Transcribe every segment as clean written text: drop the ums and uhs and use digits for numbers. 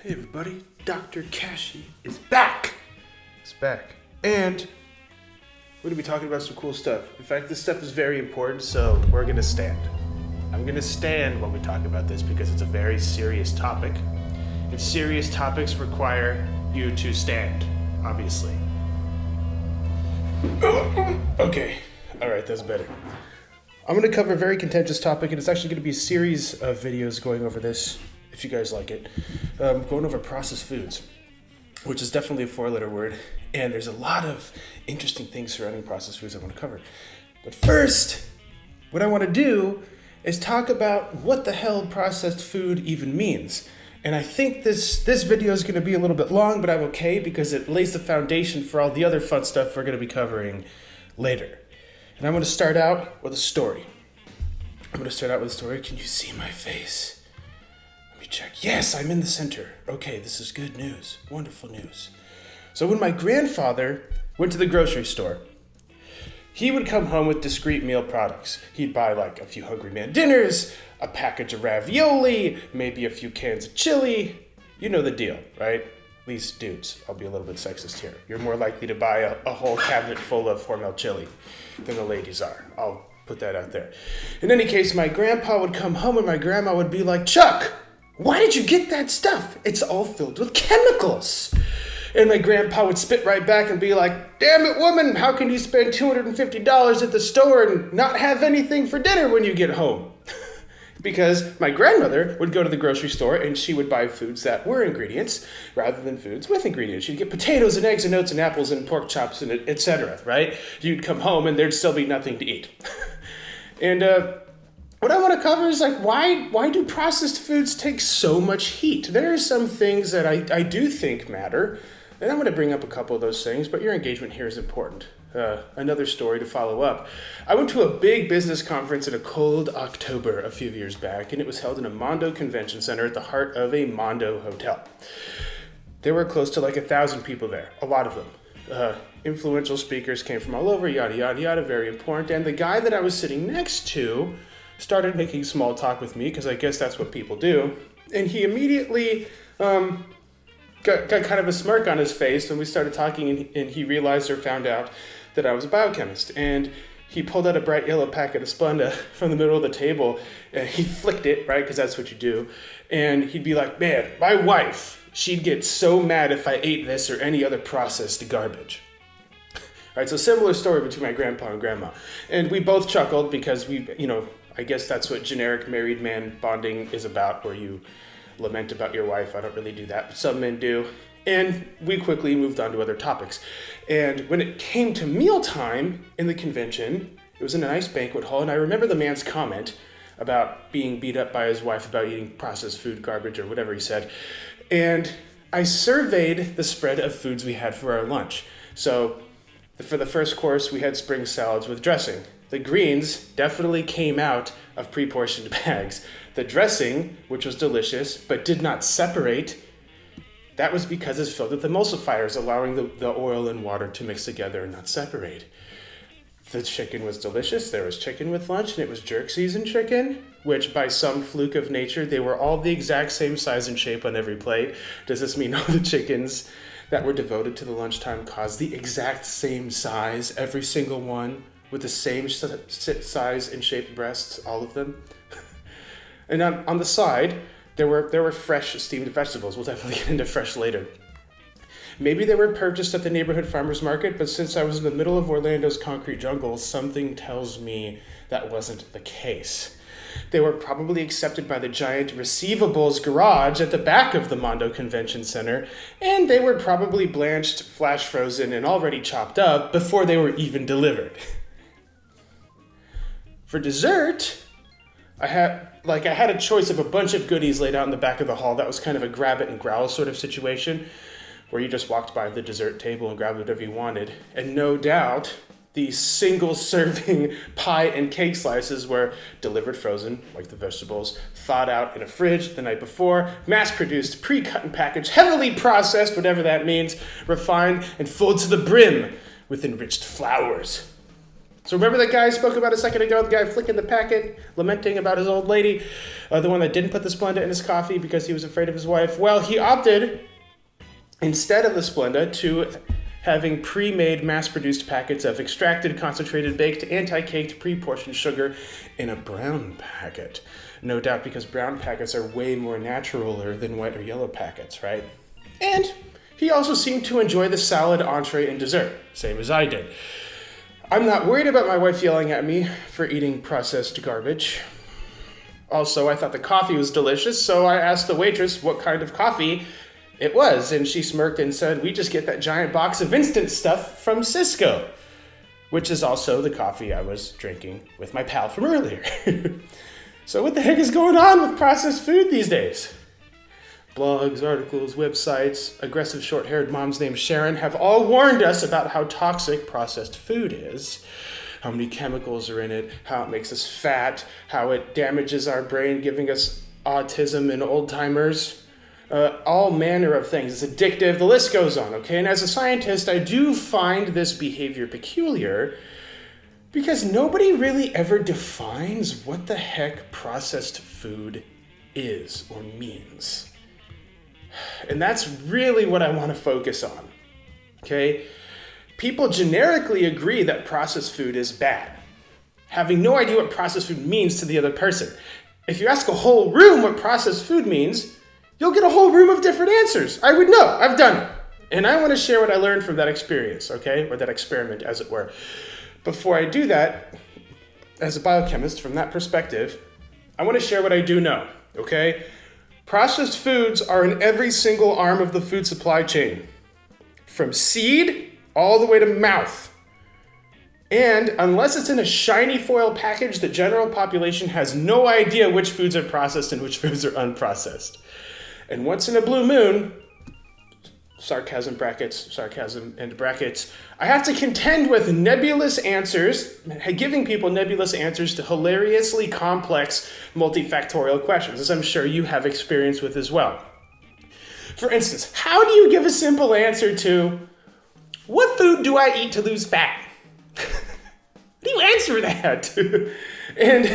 Hey everybody, Dr. Kashey is back! It's back. And we're going to be talking about some cool stuff. In fact, this stuff is very important, so we're going to stand. I'm going to stand while we talk about this because it's a very serious topic. And serious topics require you to stand, obviously. Okay, alright, that's better. I'm going to cover a very contentious topic, and it's actually going to be a series of videos going over this, if you guys like it. Going over processed foods, which is definitely a four-letter word, and there's a lot of interesting things surrounding processed foods I want to cover. But first, what I want to do is talk about what the hell processed food even means. And I think this video is going to be a little bit long, but I'm okay because it lays the foundation for all the other fun stuff we're going to be covering later. And I'm going to start out with a story. Can you see my face? Let me check. Yes, I'm in the center. Okay, this is good news. Wonderful news. So when my grandfather went to the grocery store, he would come home with discrete meal products. He'd buy like a few Hungry Man dinners, a package of ravioli, maybe a few cans of chili. You know the deal, right? At least dudes. I'll be a little bit sexist here. You're more likely to buy a whole cabinet full of Hormel chili than the ladies are. I'll put that out there. In any case, my grandpa would come home and my grandma would be like, "Chuck, why did you get that stuff? It's all filled with chemicals." And my grandpa would spit right back and be like, "Damn it, woman, how can you spend $250 at the store and not have anything for dinner when you get home?" Because my grandmother would go to the grocery store and she would buy foods that were ingredients rather than foods with ingredients. She'd get potatoes and eggs and oats and apples and pork chops and etc., right? You'd come home and there'd still be nothing to eat. And what I want to cover is like, why do processed foods take so much heat? There are some things that I do think matter, and I'm going to bring up a couple of those things, but your engagement here is important. Another story to follow up. I went to a big business conference in a cold October a few years back, and it was held in a Mondo Convention Center at the heart of a Mondo hotel. There were close to like 1,000 people there, a lot of them. Influential speakers came from all over, yada, yada, yada, very important. And the guy that I was sitting next to started making small talk with me, because I guess that's what people do. And he immediately got kind of a smirk on his face when we started talking, and he realized or found out that I was a biochemist. And he pulled out a bright yellow packet of Splenda from the middle of the table, and he flicked it, right, because that's what you do. And he'd be like, "Man, my wife, she'd get so mad if I ate this or any other processed garbage." All right, so similar story between my grandpa and grandma. And we both chuckled because I guess that's what generic married man bonding is about, where you lament about your wife. I don't really do that, but some men do. And we quickly moved on to other topics. And when it came to mealtime in the convention, it was in a nice banquet hall, and I remember the man's comment about being beat up by his wife about eating processed food garbage or whatever he said. And I surveyed the spread of foods we had for our lunch. So for the first course, we had spring salads with dressing. The greens definitely came out of pre-portioned bags. The dressing, which was delicious but did not separate, that was because it's filled with emulsifiers, allowing the oil and water to mix together and not separate. The chicken was delicious. There was chicken with lunch, and it was jerk seasoned chicken, which by some fluke of nature, they were all the exact same size and shape on every plate. Does this mean all the chickens that were devoted to the lunchtime caused the exact same size, every single one, with the same size and shape breasts, all of them? And on the side, there were fresh steamed vegetables. We'll definitely get into fresh later. Maybe they were purchased at the neighborhood farmer's market, but since I was in the middle of Orlando's concrete jungle, something tells me that wasn't the case. They were probably accepted by the giant receivables garage at the back of the Mondo Convention Center, and they were probably blanched, flash frozen, and already chopped up before they were even delivered. For dessert, I had a choice of a bunch of goodies laid out in the back of the hall. That was kind of a grab it and growl sort of situation, where you just walked by the dessert table and grabbed whatever you wanted. And no doubt, these single-serving pie and cake slices were delivered frozen, like the vegetables, thawed out in a fridge the night before, mass-produced, pre-cut and packaged, heavily processed, whatever that means, refined, and filled to the brim with enriched flours. So remember that guy I spoke about a second ago, the guy flicking the packet, lamenting about his old lady, the one that didn't put the Splenda in his coffee because he was afraid of his wife? Well, he opted, instead of the Splenda, to having pre-made, mass-produced packets of extracted, concentrated, baked, anti-caked, pre-portioned sugar in a brown packet. No doubt because brown packets are way more naturaler than white or yellow packets, right? And he also seemed to enjoy the salad, entree, and dessert, same as I did. I'm not worried about my wife yelling at me for eating processed garbage. Also, I thought the coffee was delicious, so I asked the waitress what kind of coffee it was, and she smirked and said, "We just get that giant box of instant stuff from Cisco," which is also the coffee I was drinking with my pal from earlier. So what the heck is going on with processed food these days? Blogs, articles, websites, aggressive short-haired moms named Sharon have all warned us about how toxic processed food is, how many chemicals are in it, how it makes us fat, how it damages our brain, giving us autism and old-timers, all manner of things. It's addictive, the list goes on, okay? And as a scientist, I do find this behavior peculiar because nobody really ever defines what the heck processed food is or means. And that's really what I want to focus on, okay? People generically agree that processed food is bad, having no idea what processed food means to the other person. If you ask a whole room what processed food means, you'll get a whole room of different answers. I would know. I've done it. And I want to share what I learned from that experience, okay? Or that experiment, as it were. Before I do that, as a biochemist, from that perspective, I want to share what I do know, okay? Processed foods are in every single arm of the food supply chain, from seed all the way to mouth. And unless it's in a shiny foil package, the general population has no idea which foods are processed and which foods are unprocessed. And once in a blue moon, sarcasm and brackets, I have to contend with nebulous answers, giving people nebulous answers to hilariously complex multifactorial questions, as I'm sure you have experience with as well. For instance, how do you give a simple answer to, what food do I eat to lose fat? How do you answer that? And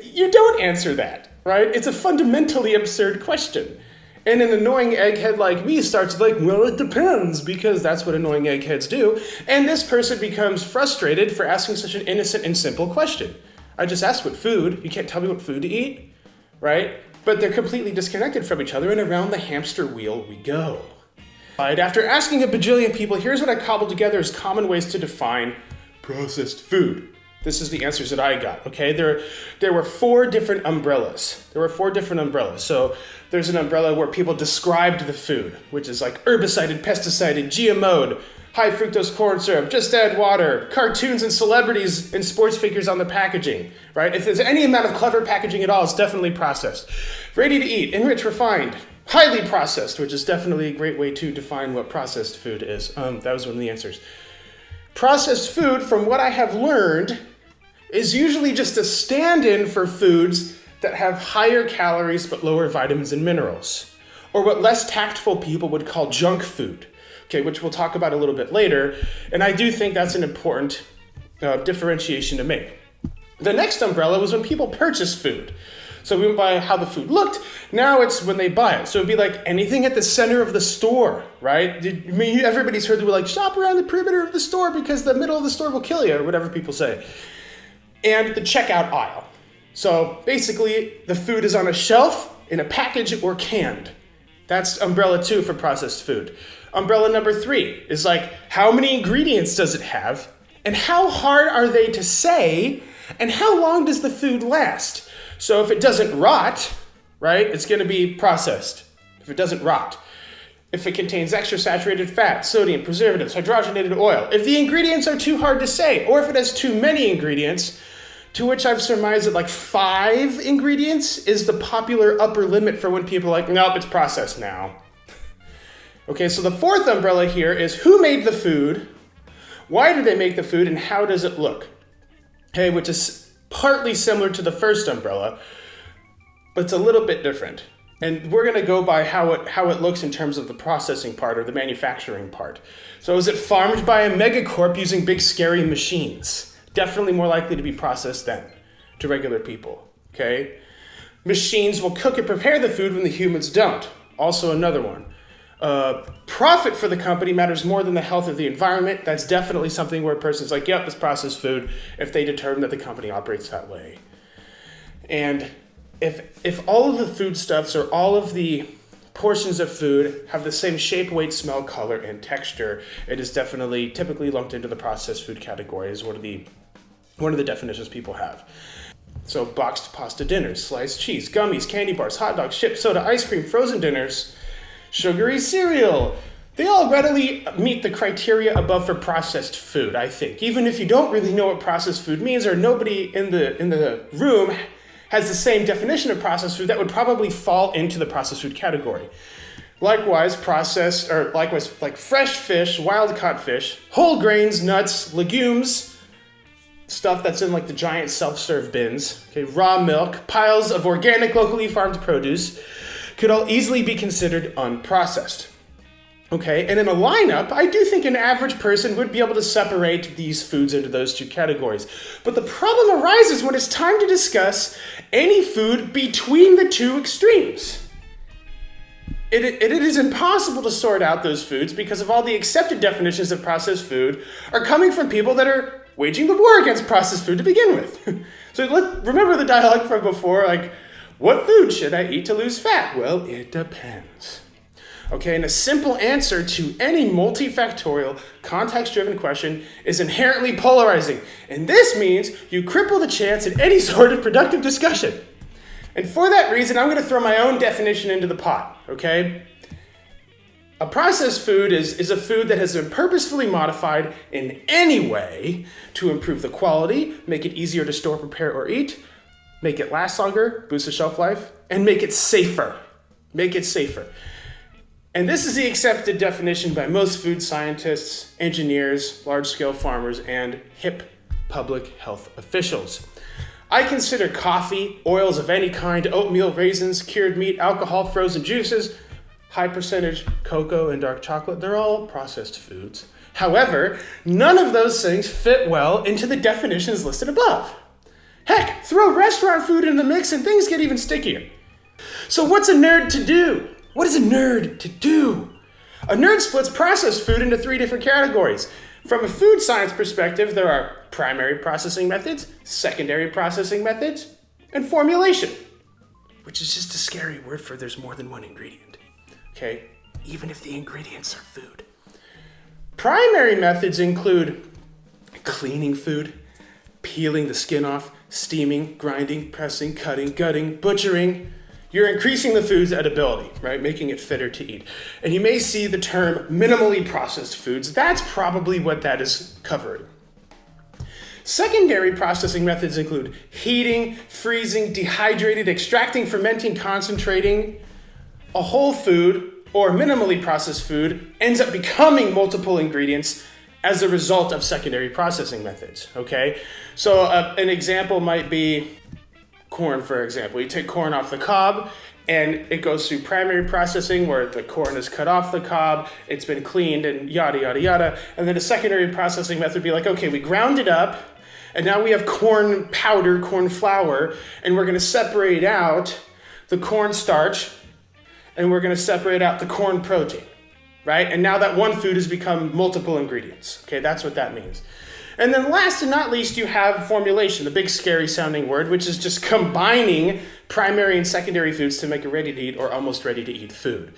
you don't answer that, right? It's a fundamentally absurd question. And an annoying egghead like me starts like, well, it depends, because that's what annoying eggheads do. And this person becomes frustrated for asking such an innocent and simple question. I just asked what food. You can't tell me what food to eat, right? But they're completely disconnected from each other, and around the hamster wheel we go. Right, after asking a bajillion people, here's what I cobbled together as common ways to define processed food. This is the answers that I got, okay? There were four different umbrellas. So there's an umbrella where people described the food, which is like herbicided, pesticided, GMO'd, high fructose corn syrup, just add water, cartoons and celebrities and sports figures on the packaging, right? If there's any amount of clever packaging at all, it's definitely processed. Ready to eat, enriched, refined, highly processed, which is definitely a great way to define what processed food is. That was one of the answers. Processed food, from what I have learned, is usually just a stand-in for foods that have higher calories but lower vitamins and minerals, or what less tactful people would call junk food, okay, which we'll talk about a little bit later, and I do think that's an important differentiation to make. The next umbrella was when people purchase food. So we went by how the food looked, now it's when they buy it. So it'd be like anything at the center of the store, right? Everybody's heard that we're like, shop around the perimeter of the store because the middle of the store will kill you, or whatever people say. And the checkout aisle. So basically, the food is on a shelf, in a package, or canned. That's umbrella 2 for processed food. Umbrella number 3 is like, how many ingredients does it have? And how hard are they to say? And how long does the food last? So if it doesn't rot, right, it's going to be processed. If it doesn't rot. If it contains extra saturated fat, sodium, preservatives, hydrogenated oil. If the ingredients are too hard to say, or if it has too many ingredients, to which I've surmised that like 5 ingredients is the popular upper limit for when people are like, nope, it's processed now. Okay, so the fourth umbrella here is who made the food, why did they make the food, and how does it look? Okay, which is partly similar to the first umbrella, but it's a little bit different. And we're going to go by how it looks in terms of the processing part or the manufacturing part. So is it farmed by a megacorp using big scary machines? Definitely more likely to be processed than to regular people, okay? Machines will cook and prepare the food when the humans don't. Also another one. Profit for the company matters more than the health of the environment. That's definitely something where a person's like, yep, it's processed food, if they determine that the company operates that way. And if all of the foodstuffs or all of the portions of food have the same shape, weight, smell, color, and texture, it is definitely typically lumped into the processed food category as one of the definitions people have. So boxed pasta dinners, sliced cheese, gummies, candy bars, hot dogs, chips, soda, ice cream, frozen dinners, sugary cereal. They all readily meet the criteria above for processed food, I think. Even if you don't really know what processed food means, or nobody in the room has the same definition of processed food, that would probably fall into the processed food category. Likewise, like fresh fish, wild-caught fish, whole grains, nuts, legumes, stuff that's in like the giant self-serve bins, okay, raw milk, piles of organic, locally farmed produce, could all easily be considered unprocessed. Okay, and in a lineup, I do think an average person would be able to separate these foods into those two categories. But the problem arises when it's time to discuss any food between the two extremes. It is impossible to sort out those foods because of all the accepted definitions of processed food are coming from people that are waging the war against processed food to begin with. So remember the dialogue from before, like, what food should I eat to lose fat? Well, it depends. Okay, and a simple answer to any multifactorial, context-driven question is inherently polarizing. And this means you cripple the chance at any sort of productive discussion. And for that reason, I'm going to throw my own definition into the pot, okay? A processed food is a food that has been purposefully modified in any way to improve the quality, make it easier to store, prepare, or eat, make it last longer, boost the shelf life, and make it safer. Make it safer. And this is the accepted definition by most food scientists, engineers, large-scale farmers, and hip public health officials. I consider coffee, oils of any kind, oatmeal, raisins, cured meat, alcohol, frozen juices, high percentage cocoa and dark chocolate, they're all processed foods. However, none of those things fit well into the definitions listed above. Heck, throw restaurant food in the mix and things get even stickier. So what's a nerd to do? What is a nerd to do? A nerd splits processed food into three different categories. From a food science perspective, there are primary processing methods, secondary processing methods, and formulation, which is just a scary word for there's more than one ingredient, okay? Even if the ingredients are food. Primary methods include cleaning food, peeling the skin off, steaming, grinding, pressing, cutting, gutting, butchering. You're increasing the food's edibility, right? Making it fitter to eat. And you may see the term minimally processed foods. That's probably what that is covering. Secondary processing methods include heating, freezing, dehydrated, extracting, fermenting, concentrating. A whole food or minimally processed food ends up becoming multiple ingredients as a result of secondary processing methods, okay? So an example might be corn, for example. You take corn off the cob, and it goes through primary processing where the corn is cut off the cob, it's been cleaned, and yada, yada, yada. And then a secondary processing method would be like, okay, we ground it up, and now we have corn powder, corn flour, and we're going to separate out the corn starch, and we're going to separate out the corn protein, right? And now that one food has become multiple ingredients. Okay, that's what that means. And then last and not least, you have formulation, the big scary sounding word, which is just combining primary and secondary foods to make a ready to eat or almost ready to eat food,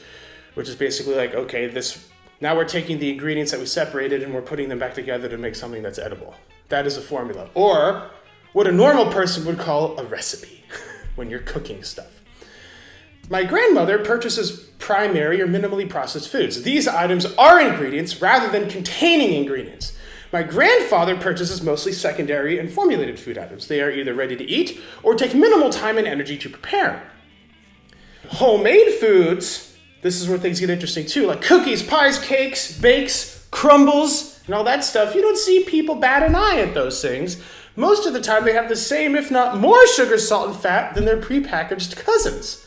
which is basically like, okay, now we're taking the ingredients that we separated and we're putting them back together to make something that's edible. That is a formula, or what a normal person would call a recipe when you're cooking stuff. My grandmother purchases primary or minimally processed foods. These items are ingredients rather than containing ingredients. My grandfather purchases mostly secondary and formulated food items. They are either ready to eat or take minimal time and energy to prepare. Homemade foods, this is where things get interesting too, like cookies, pies, cakes, bakes, crumbles, and all that stuff. You don't see people bat an eye at those things. Most of the time they have the same, if not more sugar, salt, and fat than their prepackaged cousins.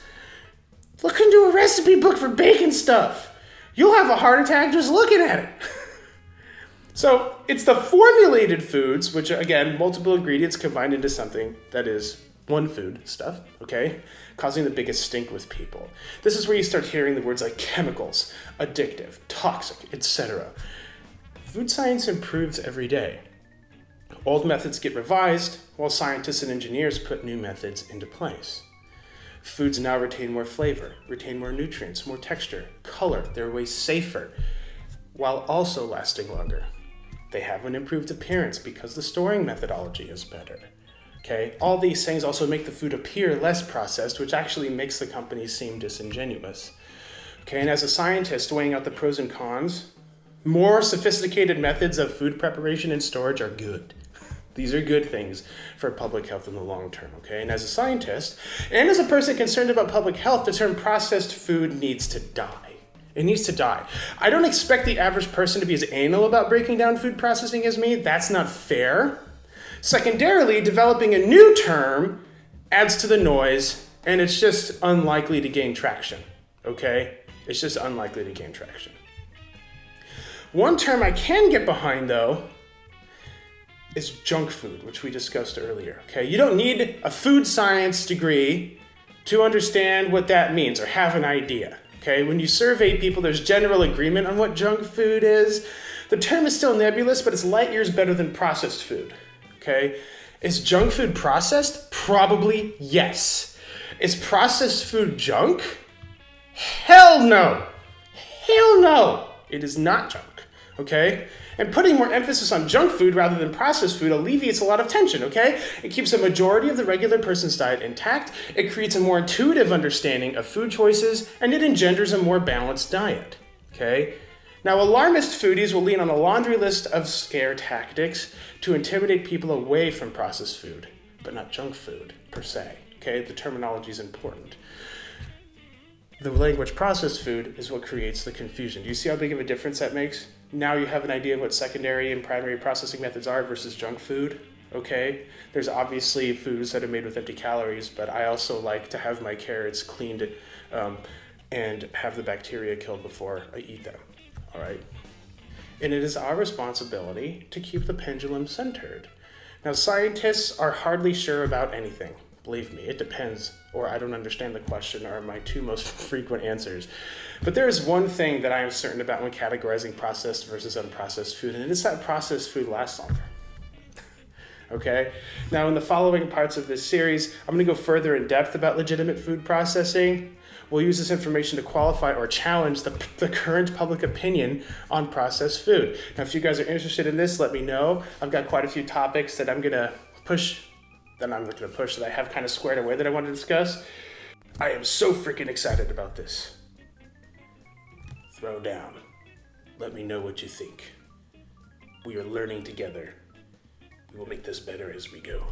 Look into a recipe book for baking stuff. You'll have a heart attack just looking at it. So it's the formulated foods, which are, again, multiple ingredients combined into something that is one food stuff, okay, causing the biggest stink with people. This is where you start hearing the words like chemicals, addictive, toxic, etc. Food science improves every day. Old methods get revised, while scientists and engineers put new methods into place. Foods now retain more flavor, retain more nutrients, more texture, color. They're way safer, while also lasting longer. They have an improved appearance because the storing methodology is better. Okay, all these things also make the food appear less processed, which actually makes the company seem disingenuous. Okay, and as a scientist weighing out the pros and cons, more sophisticated methods of food preparation and storage are good. These are good things for public health in the long term, okay? And as a scientist, and as a person concerned about public health, the term processed food needs to die. It needs to die. I don't expect the average person to be as anal about breaking down food processing as me. That's not fair. Secondarily, developing a new term adds to the noise, and it's just unlikely to gain traction, okay? It's just unlikely to gain traction. One term I can get behind, though, is junk food, which we discussed earlier, okay? You don't need a food science degree to understand what that means or have an idea, okay? When you survey people, there's general agreement on what junk food is. The term is still nebulous, but it's light years better than processed food. Okay, is junk food processed? Probably yes. Is processed food junk? Hell no. Hell no. It is not junk. Okay? And putting more emphasis on junk food rather than processed food alleviates a lot of tension, okay? It keeps a majority of the regular person's diet intact, it creates a more intuitive understanding of food choices, and it engenders a more balanced diet, okay? Now, alarmist foodies will lean on a laundry list of scare tactics to intimidate people away from processed food, but not junk food, per se, okay? The terminology is important. The language processed food is what creates the confusion. Do you see how big of a difference that makes? Now you have an idea of what secondary and primary processing methods are versus junk food, okay? There's obviously foods that are made with empty calories, but I also like to have my carrots cleaned and have the bacteria killed before I eat them. All right. And it is our responsibility to keep the pendulum centered. Now, scientists are hardly sure about anything. Believe me, it depends, or I don't understand the question, are my two most frequent answers. But there is one thing that I am certain about when categorizing processed versus unprocessed food, and it is that processed food lasts longer. Okay? Now, in the following parts of this series, I'm going to go further in depth about legitimate food processing. We'll use this information to qualify or challenge the current public opinion on processed food. Now, if you guys are interested in this, let me know. I've got quite a few topics that I'm going to push, that I have kind of squared away that I want to discuss. I am so freaking excited about this. Throw down. Let me know what you think. We are learning together. We will make this better as we go.